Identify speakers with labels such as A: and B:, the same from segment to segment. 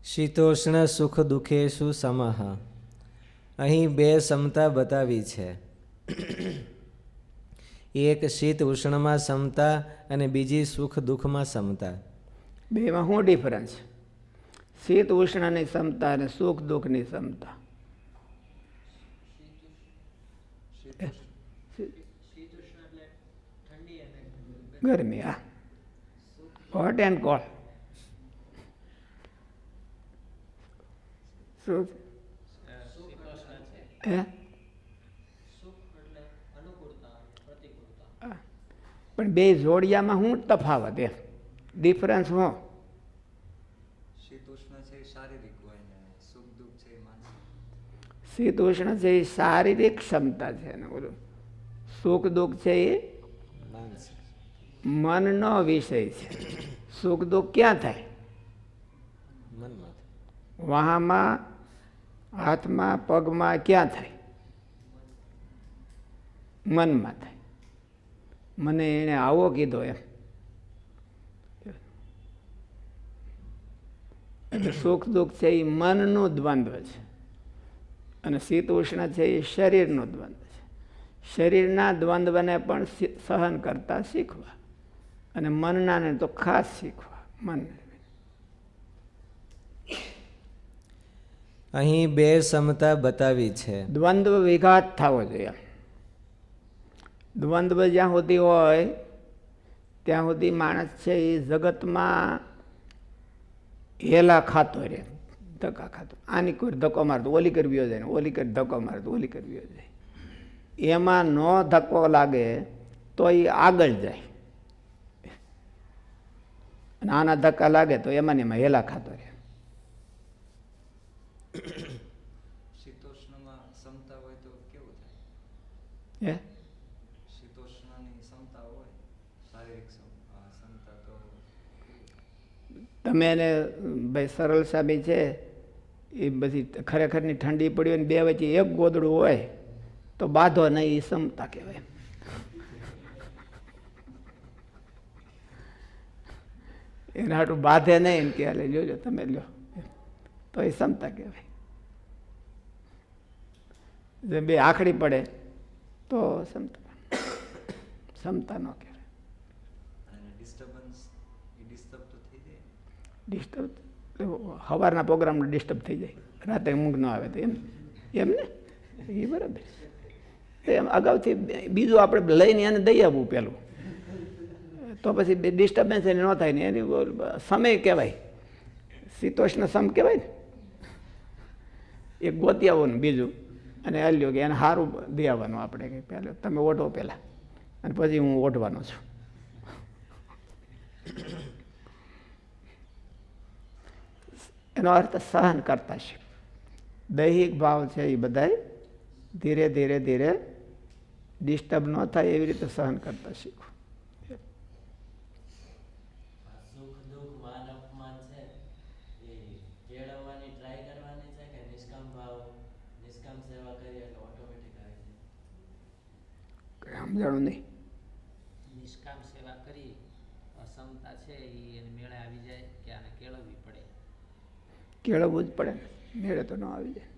A: શીતોષ્ણ સુખ દુઃખેષુ સમઃ. અહીં બે સમતા બતાવી છે. એક શીત ઉષ્ણમાં સમતા અને બીજી સુખ દુઃખમાં સમતા.
B: બેમાં શું ડિફરન્સ? શીત ઉષ્ણની સમતા અને સુખ દુઃખની સમતા. ગરમી, હા, હોટ એન્ડ કોલ્ડ. શું પણ બે જોડિયામાં શું તફાવત? એમ ડિફરન્સ શું?
C: શીત ઉષ્ણ છે એ શારીરિક હોય ને સુખ દુઃખ છે એ માનસિક.
B: શીત ઉષ્ણ છે એ શારીરિક ક્ષમતા છે ને બોલું સુખ દુઃખ છે એ મનનો વિષય છે. સુખ દુઃખ ક્યાં થાય?
A: મનમાં.
B: વાહામાં, હાથમાં, પગમાં ક્યાં થાય? મનમાં થાય. મને એને આવો કીધો એમ. એટલે સુખ દુઃખ છે એ મનનું દ્વંદ્વ છે અને શીત ઉષ્ણ છે એ શરીરનું દ્વંદ્વ છે. શરીરના દ્વંદ્વને પણ સહન કરતા શીખવા અને મનનાને તો ખાસ શીખવા. મન
A: અહીં બે સમતા બતાવી છે.
B: દ્વંદ્વ વિઘાત થવો જોઈએ. દ્વંદ્વ જ્યાં સુધી હોય ત્યાં સુધી માણસ છે એ જગતમાં હેલા ખાતો રહે, ધક્કા ખાતો. આની કોઈ ધક્કો મારતો ઓલી કરવી જાય, ઓલી કરી ધક્કો મારતો ઓલી કરવી જાય. એમાં નો ધક્કો લાગે તો એ આગળ જાય અને આના ધક્કા લાગે તો એમાં ને એમાં હેલા ખાતો રહે.
C: શીતોષ્ણમાં સમતા હોય તો કેવું થાય?
B: હે
C: શીતોષ્ણની સમતા હોય શારીરિક સમતા તો
B: તમે એને ભાઈ સરળ સાબી છે એ બધી ખરેખરની ઠંડી પડી હોય ને બે વચ્ચે એક ગોદડું હોય તો બાંધો નહીં, એ સમતા કહેવાય. એના હાટું બાંધે નહીં કે હાલે જોજો તમે લ્યો તો એ સમતા કહેવાય. જે બે આખડી પડે તો સમતા સમતા ન કહેવાય.
C: અને ડિસ્ટર્બન્સ એ ડિસ્ટર્બ તો થઈ જાય.
B: ડિસ્ટર્બ સવારના પ્રોગ્રામને ડિસ્ટર્બ થઈ જાય, રાતે ઊંઘ ન આવે તો એમ એમ ને એ બરાબર. એમ અગાઉથી બીજું આપણે લઈને એને દઈ આવવું પેલું તો પછી ડિસ્ટર્બન્સ એને ન થાય ને એની સમય કહેવાય. શીતોષ્ણ સમ કહેવાય ને. એક ગોતી આવવાનું બીજું અને હાલ્યો કે એને સારું દઈ આવવાનું. આપણે કે પહેલાં તમે ઓઢો પહેલાં અને પછી હું ઓઢવાનો છું. એનો અર્થ સહન કરતા શીખ. દૈહિક ભાવ છે એ બધાય ધીરે ધીરે ધીરે ડિસ્ટર્બ ન થાય એવી રીતે સહન કરતા શીખવું.
D: સુખ દુઃખ માન અપમાન છે એ કેળવવાની ટ્રાય કરવાની છે કે નિષ્કામ ભાવ નિષ્કામ સેવા કરીએ એટલે ઓટોમેટિક આવી જાય?
B: કંઈ સમજાણું નહીં.
E: નિષ્કામ સેવા કરી અસમતા છે એ એને મેળે આવી જાય કે આને કેળવવી પડે?
B: કેળવવું જ પડે ને, મેળે તો ન આવી જાય.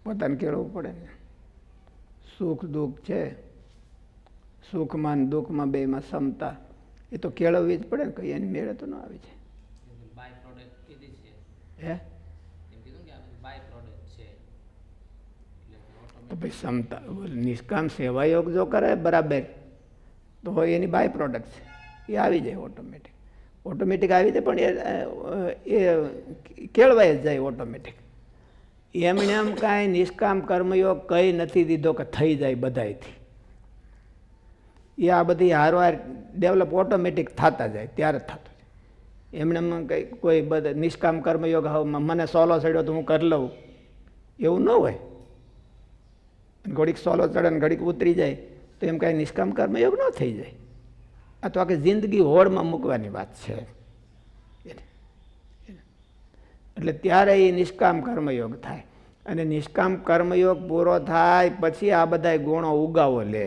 B: પોતાને કેળવવું પડે ને. સુખ દુઃખ છે, સુખમાં દુઃખમાં બેમાં સમતા એ તો કેળવવી જ પડે ને. કંઈ એની મેળે તો ન આવી જાય.
E: બાય પ્રોડક્ટ કીધી છે,
B: હે
E: એમ કીધું કે આ બાય પ્રોડક્ટ છે એટલે
B: તો
E: ઓટોમેટિક.
B: ભાઈ સમતા નિષ્કામ સેવાયોગ જો કરે બરાબર તો એની બાય પ્રોડક્ટ છે એ આવી જાય ઓટોમેટિક. ઓટોમેટિક આવી જાય પણ એ કેળવાય જ જાય ઓટોમેટિક. એમને એમ કાંઈ નિષ્કામ કર્મયોગ કંઈ નથી દીધો કે થઈ જાય બધાયથી. એ આ બધી હારવાર ડેવલપ ઓટોમેટિક થતા જાય ત્યારે થતું જાય. એમને કંઈ કોઈ બધા નિષ્કામ કર્મયોગ મને સોલો ચડ્યો તો હું કરી લઉં એવું ન હોય. ઘડીક સોલો ચડે ને ઘડીક ઉતરી જાય તો એમ કાંઈ નિષ્કામ કર્મયોગ ન થઈ જાય. આ તો આખી જિંદગી હોડમાં મૂકવાની વાત છે. એટલે ત્યારે એ નિષ્કામ કર્મયોગ થાય અને નિષ્કામ કર્મયોગ પૂરો થાય પછી આ બધા ગુણો ઉગાવો લે.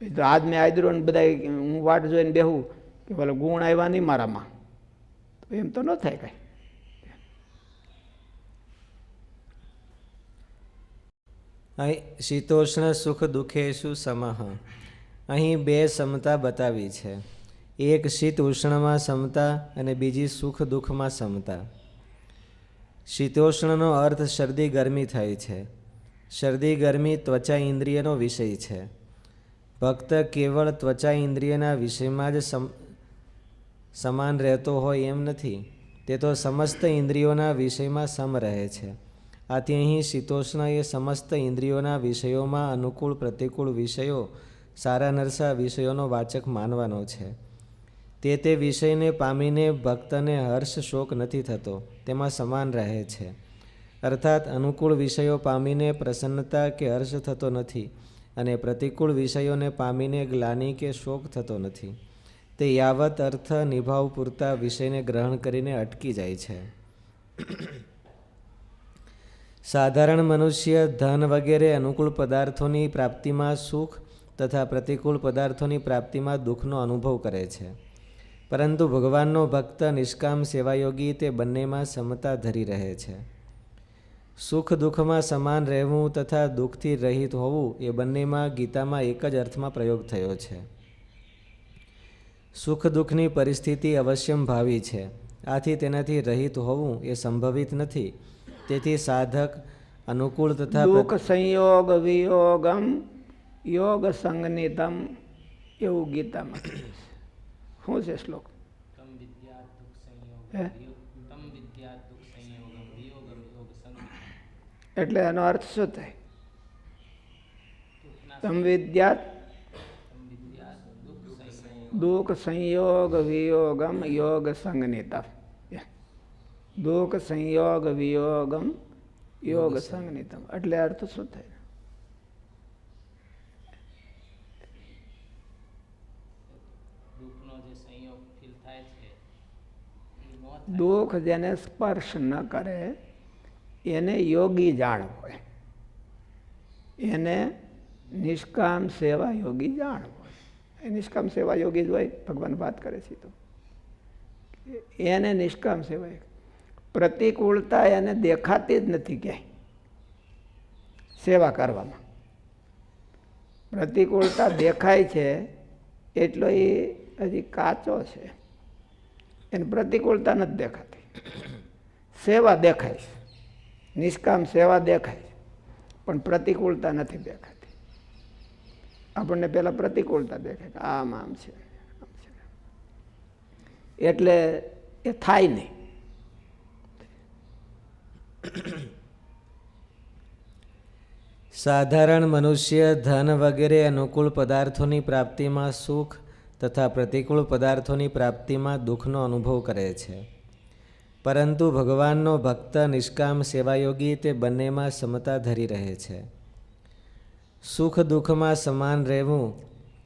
B: એમ તો આજ મેં આદરો ને બધા હું વાટ જોઈને બેહું કે બોલો ગુણ આવ્યા નહીં મારામાં, એમ તો ન થાય કાંઈ.
A: અહીં શીતોષ્ણ સુખ દુઃખેષુ સમઃ. અહીં બે સમતા બતાવી છે. એક શીત ઉષ્ણમાં સમતા અને બીજી સુખ દુઃખમાં સમતા. શીતોષ્ણનો અર્થ શરદી ગરમી થાય છે. શરદી ગરમી ત્વચા ઇન્દ્રિયનો વિષય છે. ભક્ત કેવળ ત્વચા ઇન્દ્રિયના વિષયમાં જ સમાન રહેતો હોય એમ નથી, તે તો સમસ્ત ઇન્દ્રિયોના વિષયમાં સમ રહે છે. આથી અહીં શીતોષ્ણ એ સમસ્ત ઇન્દ્રિયોના વિષયોમાં અનુકૂળ પ્રતિકૂળ વિષયો, સારા નરસા વિષયોનો વાચક માનવાનો છે. તે વિષયને પામીને ભક્તને હર્ષ શોક નથી થતો, તેમાં સમાન રહે છે. અર્થાત અનુકૂળ વિષયો પામીને પ્રસન્નતા કે હર્ષ થતો નથી અને પ્રતિકૂળ વિષયોને પામીને ગ્લાનિ કે શોક થતો નથી. તે યાવત અર્થ નિભાવ પૂરતા વિષયને ગ્રહણ કરીને અટકી જાય છે. સાધારણ મનુષ્ય ધન વગેરે અનુકૂળ પદાર્થોની પ્રાપ્તિમાં સુખ તથા પ્રતિકૂળ પદાર્થોની પ્રાપ્તિમાં દુઃખનો અનુભવ કરે છે. પરંતુ ભગવાનનો ભક્ત નિષ્કામ સેવાયોગી તે બંનેમાં સમતા ધરી રહે છે. સુખ દુઃખમાં સમાન રહેવું તથા દુઃખથી રહિત હોવું એ બંનેમાં ગીતામાં એક જ અર્થમાં પ્રયોગ થયો છે. સુખ દુઃખની પરિસ્થિતિ અવશ્યમ ભાવી છે. આથી તેનાથી રહિત હોવું એ સંભવિત નથી. તેથી સાધક અનુકૂળ તથા
B: દુઃખ સંયોગ વિયોગમ યોગ સંગનિતમ એવું ગીતામાં કહ્યું છે. શું છે શ્લોક?
E: તમ વિદ્યા દુઃખ સંયોગ
B: હે?
E: તમ વિદ્યા દુઃખ સંયોગમ વિયોગમ યોગ સંગમ.
B: એટલે એનો અર્થ શું થાય?
E: દુઃખના
B: તમ વિદ્યા
E: તમ વિદ્યા દુઃખ સંયોગ
B: દુઃખ સંયોગ વિયોગમ યોગ સંગનિતમ. દુઃખ સંયોગ વિયોગમ યોગ સંગનિતમ એટલે અર્થ શું થાય?
E: દુઃખનો જે સંયોગ ફીલ થાય છે એ ન થાય.
B: દુઃખ જેને સ્પર્શ ન કરે એને યોગી જાણવો, એને નિષ્કામ સેવા યોગી જાણવો. એ નિષ્કામ સેવા યોગી જ હોય. ભગવાન વાત કરે છે તો એને નિષ્કામ સેવા. પ્રતિકૂળતા એને દેખાતી જ નથી ક્યાંય સેવા કરવામાં. પ્રતિકૂળતા દેખાય છે એટલો એ હજી કાચો છે. એને પ્રતિકૂળતા નથી દેખાતી. સેવા દેખાય છે, નિષ્કામ સેવા દેખાય છે, પણ પ્રતિકૂળતા નથી દેખાતી. આપણને પહેલાં પ્રતિકૂળતા દેખાય કે આમ આમ છે, આમ છે, એટલે એ થાય નહીં.
A: સાધારણ મનુષ્ય ધન વગેરે અનુકૂળ પદાર્થોની પ્રાપ્તિમાં સુખ તથા પ્રતિકૂળ પદાર્થોની પ્રાપ્તિમાં દુઃખનો અનુભવ કરે છે. પરંતુ ભગવાનનો ભક્ત નિષ્કામ સેવાયોગી તે બંનેમાં સમતા ધરી રહે છે. સુખ દુઃખમાં સમાન રહેવું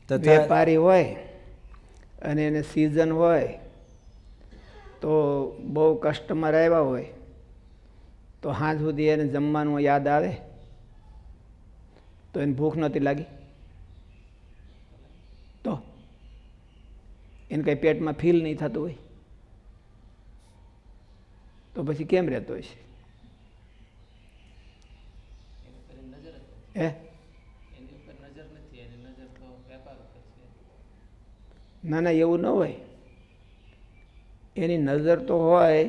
A: તથા
B: વેપારી હોય અને એને સિઝન હોય તો બહુ કસ્ટમર આવ્યા હોય તો સાંજ સુધી એને જમવાનું યાદ આવે તો એને ભૂખ નહોતી લાગી તો એને કંઈ પેટમાં ફીલ નહીં થતું હોય તો પછી કેમ રહેતો હોય છે?
E: એની ઉપર નજર જ
B: હે?
E: એની ઉપર નજર નથી, એની નજર તો વેપાર ઉપર છે.
B: ના ના, એવું ન હોય. એની નજર તો હોય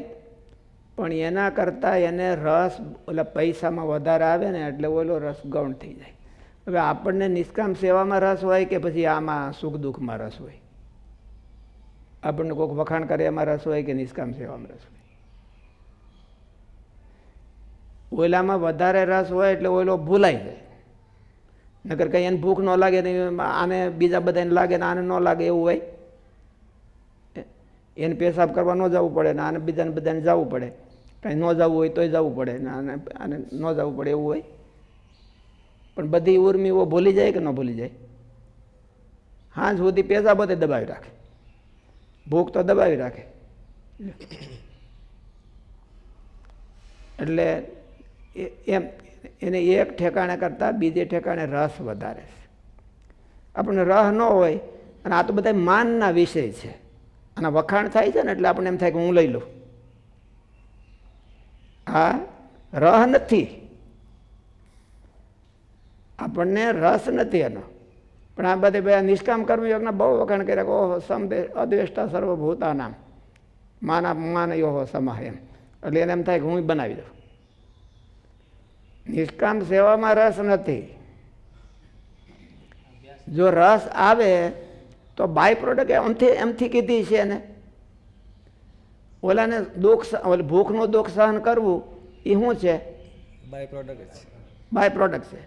B: પણ એના કરતાં એને રસ ઓલા પૈસામાં વધારે આવે ને એટલે ઓલો રસ ગૌણ થઈ જાય. હવે આપણને નિષ્કામ સેવામાં રસ હોય કે પછી આમાં સુખ દુઃખમાં રસ હોય? આપણને કોઈક વખાણ કરે એમાં રસ હોય કે નિષ્કામ સેવામાં રસ હોય? ઓલામાં વધારે રસ હોય એટલે ઓલો ભૂલાઈ જાય. નકર કંઈ એને ભૂખ ન લાગે ને આને બીજા બધાને લાગે ને આને ન લાગે એવું હોય? એને પેશાબ કરવા ન જવું પડે ને આને બીજાને બધાને જવું પડે. કાંઈ ન જવું હોય તોય જવું પડે ને આને ન જવું પડે એવું હોય? પણ બધી ઉર્મીઓ ભૂલી જાય કે ન ભૂલી જાય? હાંજ સુધી પેશાબ બધે દબાવી રાખે, ભૂખ તો દબાવી રાખે. એટલે એમ એને એક ઠેકાણે કરતાં બીજે ઠેકાણે રસ વધારે છે. આપણને રસ ન હોય અને આ તો બધા માનના વિષય છે. આના વખાણ થાય છે ને એટલે આપણને એમ થાય કે હું લઈ લઉં. આ રહ નથી, આપણને રસ નથી એનો. પણ આ બધે ભાઈ નિષ્કામ કર્મયોગના બહુ વખાણ કર્યા કે ઓહો સમદે અદ્વેષ્ટા સર્વભૂતાનામ માના માનયો સમા એમ. એટલે એને એમ થાય કે હું બનાવી દઉં. નિષ્કામ સેવામાં રસ નથી. જો રસ આવે તો બાય પ્રોડક્ટ એમથી કીધી છે એને. ઓલાને દુઃખ ભૂખનું દુઃખ સહન કરવું એ શું છે?
A: બાય પ્રોડક્ટ છે,
B: બાય પ્રોડક્ટ છે.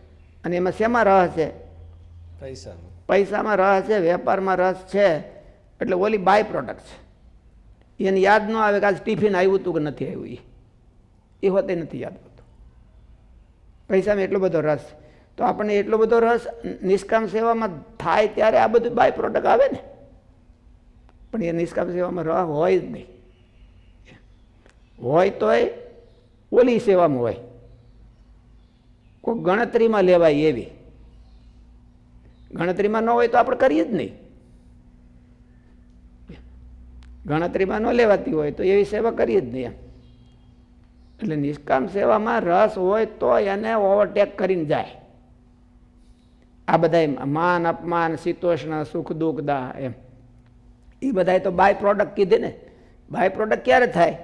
B: અને એમાં શેમાં રસ છે?
A: પૈસાનો.
B: પૈસામાં રસ છે, વેપારમાં રસ છે. એટલે ઓલી બાય પ્રોડક્ટ છે. એને યાદ ન આવે કે આજ ટિફિન આવ્યું હતું કે નથી આવ્યું, એ હોતે નથી યાદ આવતું. પૈસામાં એટલો બધો રસ. તો આપણને એટલો બધો રસ નિષ્કામ સેવામાં થાય ત્યારે આ બધું બાય પ્રોડક્ટ આવે ને. પણ એ નિષ્કામ સેવામાં રસ હોય જ નહીં. હોય તોય ઓલી સેવામાં હોય, કોઈ ગણતરીમાં લેવાય એવી. ગણતરીમાં ન હોય તો આપણે કરીએ જ નહીં. ગણતરીમાં ન લેવાતી હોય તો એવી સેવા કરીએ જ નહીં એમ. એટલે નિષ્કામ સેવામાં રસ હોય તો એને ઓવરટેક કરીને જાય. આ બધા માન અપમાન શીતોષ્ણ સુખ દુઃખ દા એમ એ બધા તો બાય પ્રોડક્ટ કીધે ને. બાય પ્રોડક્ટ ક્યારે થાય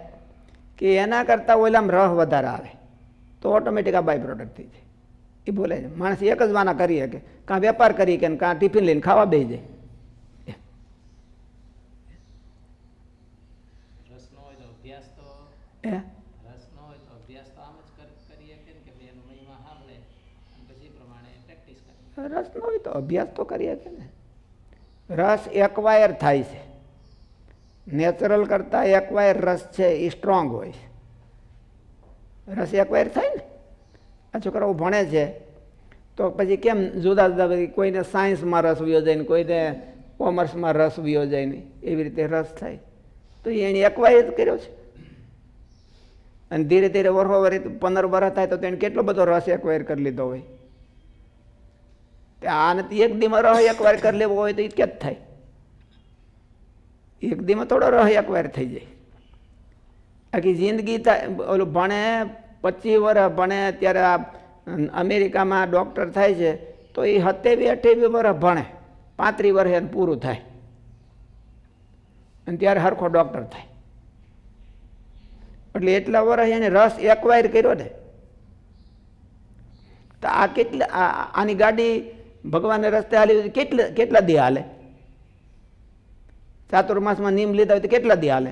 B: કે એના કરતાં ઓલામાં રહ વધારે આવે તો ઓટોમેટિક આ બાય પ્રોડક્ટ થઈ જાય. એ બોલે છે માણસ એક જ વાના કરી શકે, કાં વેપાર કરી કે કાં ટિફિન લઈને ખાવા બેસી જાય.
E: રસ ન હોય તો અભ્યાસ તો
B: એ
E: રસ ન હોય તો અભ્યાસ તો આમ જ કરીએ કે બેનો મહિમા સાંભળે અને પછી પ્રમાણે પ્રેક્ટિસ કરે.
B: રસ ન હોય તો અભ્યાસ તો કરી શકે ને. રસ એકવાયર થાય છે. નેચરલ કરતાં એકવાયર રસ છે એ સ્ટ્રોંગ હોય છે. રસ એકવાયર થાય ને. આ છોકરાઓ ભણે છે તો પછી કેમ જુદા જુદા બધી કોઈને સાયન્સમાં રસ વયો જાય ને કોઈને કોમર્સમાં રસ વયો જાય ને એવી રીતે રસ થાય. તો એને એકવાયર જ કર્યો છે. અને ધીરે ધીરે વર્ષો વરી 15 વર્ષ થાય તો તેને કેટલો બધો રસ એકવાયર કરી લીધો હોય. આને એક દીમાં રહ એકવાર કરી લેવો હોય તો એ ક્યાં જ થાય? એક દીમાં થોડો રહ એકવાર થઈ જાય. આખી જિંદગી થાય. ઓલું ભણે 25 વર્ષ ભણે ત્યારે આ અમેરિકામાં ડૉક્ટર થાય છે તો એ 27-28 વર્ષ ભણે, 35 વર્ષ એને પૂરું થાય અને ત્યારે હરખો ડૉક્ટર થાય. એટલે એટલા વર્ષ એને રસ એકવાયર કર્યો ને. તો આ આની ગાડી ભગવાનને રસ્તે હાલી કેટલા દી હાલે? ચાતુર્માસમાં નિયમ લીધા હોય તો કેટલા દી હાલે?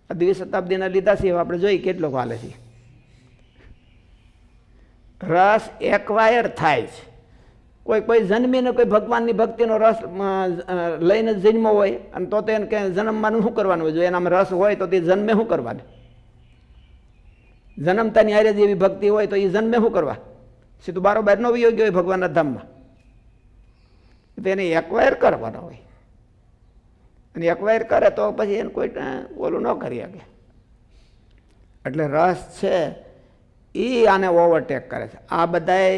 B: આ 20 શતાબ્દીના લીધા છે આપણે જોઈએ કેટલો હાલે છે. રસ એકવાયર થાય છે. કોઈ જન્મીને કોઈ ભગવાનની ભક્તિનો રસ લઈને જન્મો હોય અને તો એને કે જન્મવાનું શું કરવાનું હોય? જો એનામાં રસ હોય તો તે જન્મે શું કરવાનું? જન્મતાની હારે જેવી ભક્તિ હોય તો એ જન્મે શું કરવા? સીધું બારોબાર નો વિયોગ્ય હોય ભગવાનના ધામમાં. તેને એકવાયર કરવાનો હોય. અને એકવાયર કરે તો પછી એને કોઈ ઓલું ન કરી શકે. એટલે રસ છે એ આને ઓવરટેક કરે છે. આ બધાય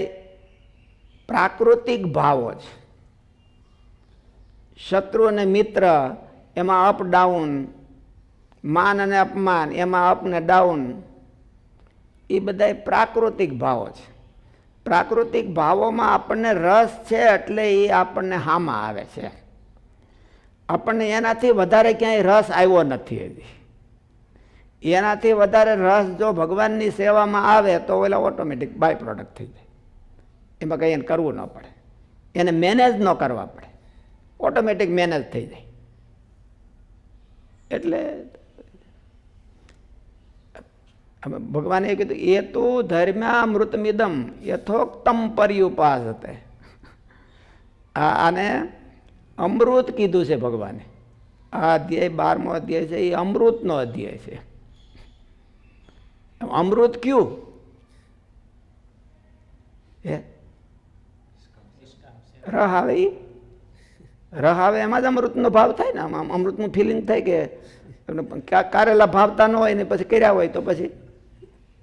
B: પ્રાકૃતિક ભાવો છે. શત્રુ અને મિત્ર એમાં અપ ડાઉન, માન અને અપમાન એમાં અપ ને ડાઉન, એ બધાય પ્રાકૃતિક ભાવો છે. પ્રાકૃતિક ભાવોમાં આપણને રસ છે એટલે એ આપણને હામાં આવે છે. આપણને એનાથી વધારે ક્યાંય રસ આવ્યો નથી હજી. એનાથી વધારે રસ જો ભગવાનની સેવામાં આવે તો ઓલા ઓટોમેટિક બાય પ્રોડક્ટ થઈ જાય. એમાં કંઈ એને કરવું ન પડે, એને મેનેજ ન કરવા પડે, ઓટોમેટિક મેનેજ થઈ જાય. એટલે ભગવાને એ કીધું એ તો ધર્મ્યામૃતમિદમ યથોક્તમ પર્યુપાસતે. આને અમૃત કીધું છે ભગવાને. આ અધ્યાય 12મો અધ્યાય છે એ અમૃતનો અધ્યાય છે. અમૃત ક્યું હે? રહ આવે એ રહ આવે એમાં જ અમૃતનો ભાવ થાય ને. આમ અમૃતનું ફિલિંગ થાય કે કારેલા ભાવતા ન હોય ને પછી કર્યા હોય તો પછી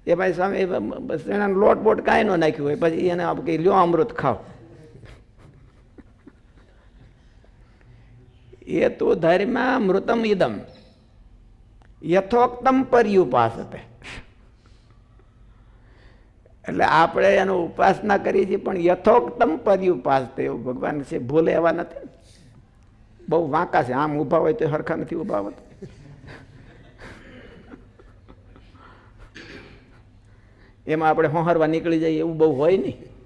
B: એ ભાઈ સામે એના લોટ બોટ કાંઈ ન નાખ્યું હોય પછી એને કે લ્યો અમૃત ખાઓ. એ તો ધર્મા મૃતમ ઇદમ યથોક્તમ પર્યુપાસતે. એટલે આપણે એનો ઉપાસના કરીએ છીએ પણ યથોક્તમ પર્યુપાસતે. એવું ભગવાન છે, ભૂલે એવા નથી. બહુ વાંકા છે, આમ ઊભા હોય તો હરખા નથી ઊભા હોતા. એમાં આપણે હોહરવા નીકળી જઈએ એવું બહુ હોય નહીં.